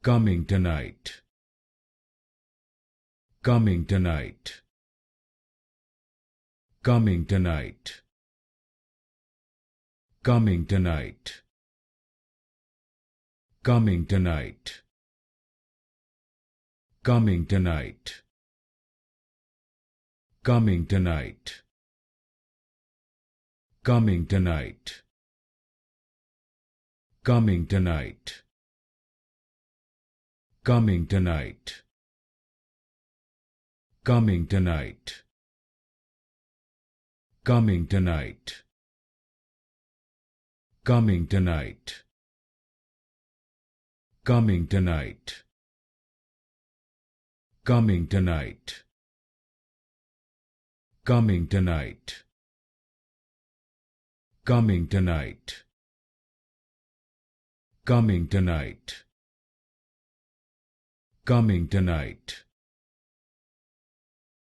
Cummingtonite, Cummingtonite, Cummingtonite, Cummingtonite, Cummingtonite, Cummingtonite, Cummingtonite, Cummingtonite, Cummingtonite, Cummingtonite, Cummingtonite, Cummingtonite, Cummingtonite, Cummingtonite, Cummingtonite, Cummingtonite, Cummingtonite, Cummingtonite, Cummingtonite,